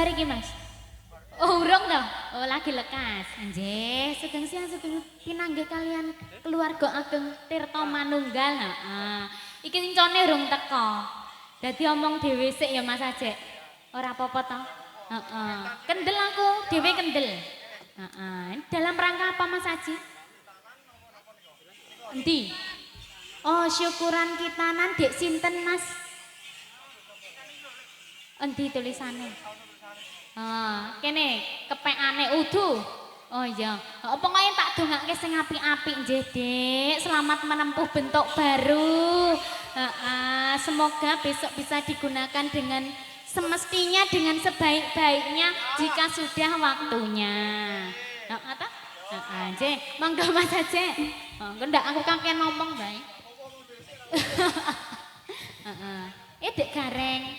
iki Mas? Oh, urung toh? Oh, lagi lekas. Nggih, sugeng siang sugeng pinanggih kalian keluarga ageng Tirta Manunggal. Heeh. Iki encone urung teko. Dadi omong dhewe sik ya Mas Ajek. Ora apa-apa toh? Heeh. Kendel aku, dhewe kendel. Heeh. Dalam rangka apa Mas Haji? Endi? Oh, syukuran kitanan Dek sinten Mas? Endi tulisane? Kene kepekane udu. Oh iya, pokoknya tak dongake sing apik-apik nggih, Dik. Selamat menempuh bentuk baru. Semoga besok bisa digunakan dengan semestinya dengan sebaik-baiknya jika sudah waktunya. Nggih, monggo Mas Ajek. Ndak aku kakek ngomong bae. Dek gareng.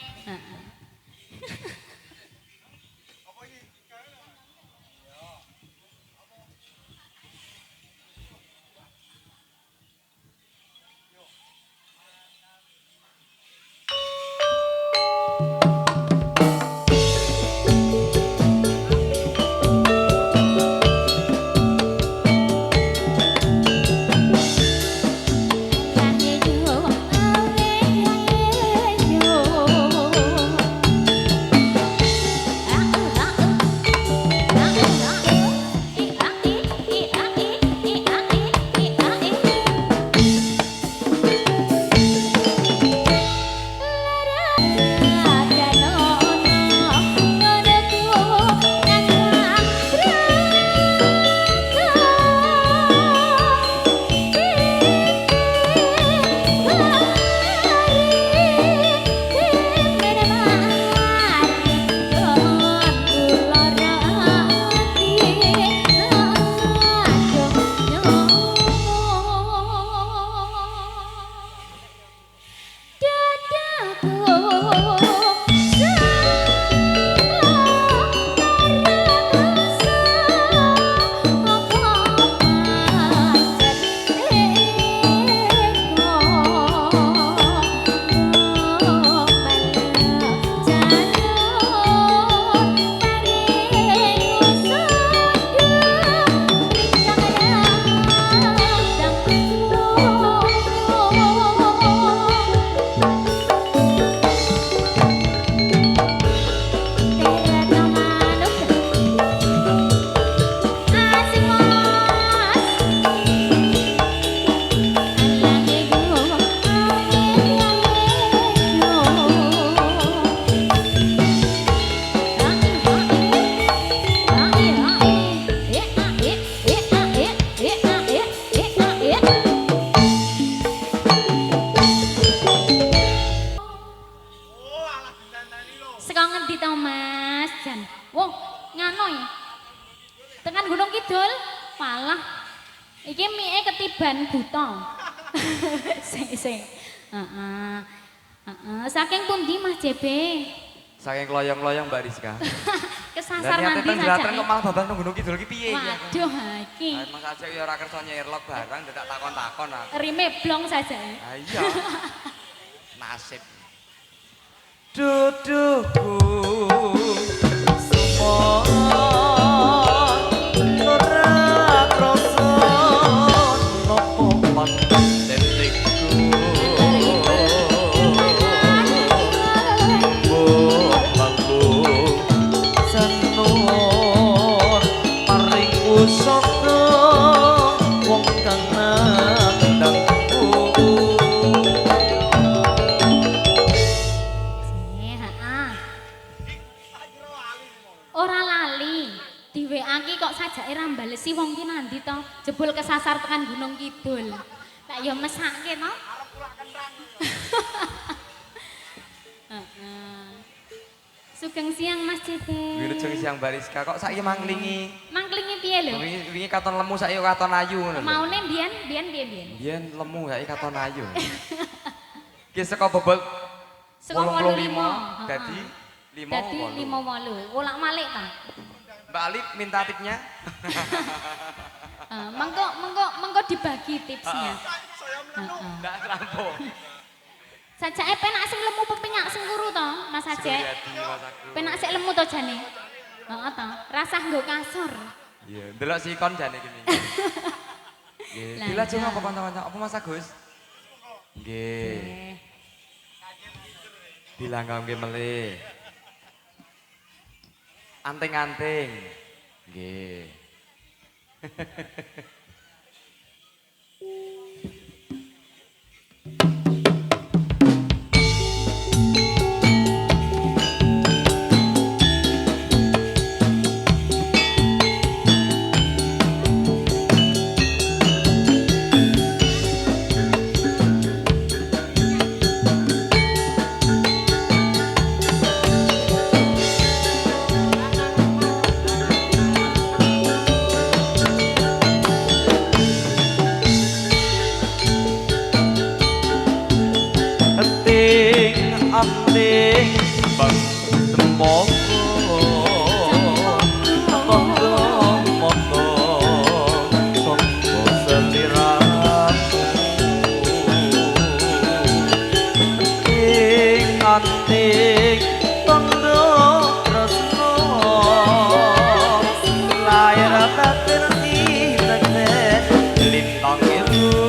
Saka ngendi to Mas? Jan. Wong, nganoy. Tekan Gunung Kidul, malah iki mie ketiban buta. Sik. Saking pundi Mas JB? Saking loyong-loyong Mbak Rizka. Kesasar nanti saja. Lah kok malah babang nang Gunung Kidul ki piye ya? Waduh, iki. Mas Ajek ya ora kersa nyerlok barang, ndak takon-takon aku. Rime blong saja. Ha iya. Nasib. Duduhku semua ora krasa nopo pantentikku bangku senur paring usaka wong kang nandangku. Ora lali, di WA ki kok sajake ra mbalesi wong ki nandi to? Jebul kesasar tekan Gunung Kidul. Tak ya mesake to. Arep pulak kentang. Sugeng siang Mas Cete. Wilujeng siang Mbak Rizka, kok saiki mangklingi? Mangklingi piye lho? Wingi katon lemu saiki katon ayu ngono lho. Maune biyen. Biyen lemu saiki katon ayu. Ki saka bobot Saka 85 dadi 5 Dadi 5-8. Wolak-malik ta? Mbak Alip minta tipnya. Mengko dibagi tipsnya. Ndak rampung. Sajake penak sing lemu pepenyak sing kuru to, Mas Ajek. Penak sik lemu to jane. Heeh to, rasah nggo kasur. Iya, ndelok sikon jane kene. Nggih, dilajeng apa kanca-kanca? Apa Mas Agus? Nggih. Dilanggamke melih. Anting-anting. Nggih. Anting bang tembok anting tondo tresno layar batin sirene lintang iru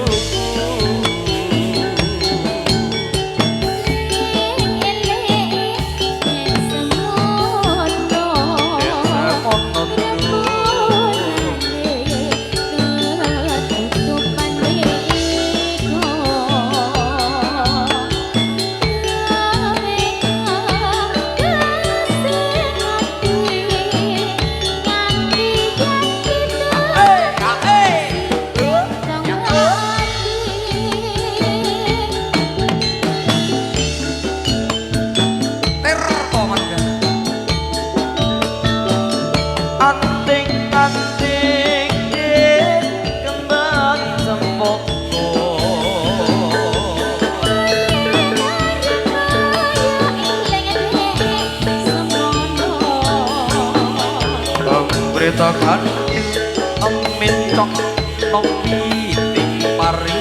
beritakan amin cok nopi ting pari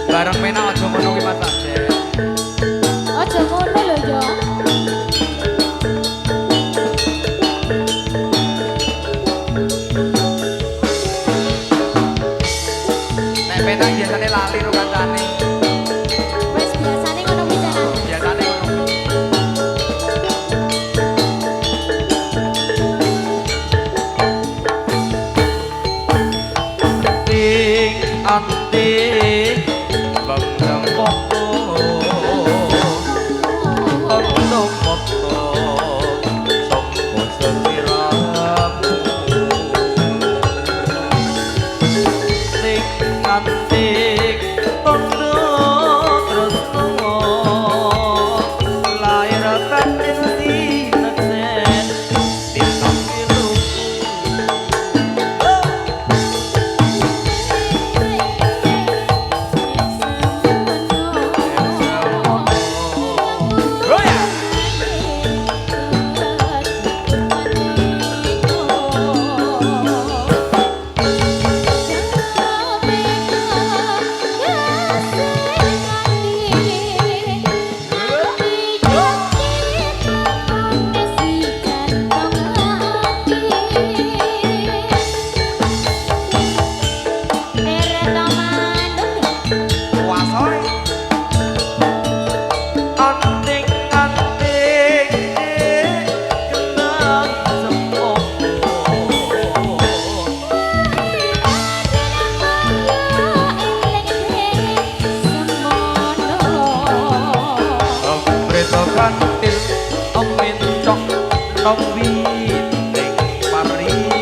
bareng pena aja ngono ki Mas Ajek. Aja ngono lho ya. Nek pena biasane lali ro kancane. Wis biasane ngono kuwi jalan. Biasane ngono. Anting bang popo ono foto sapa seliramu ning anting tondo tresno lahir batin sineksen ditang ilu nong witing pari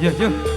Yo yo.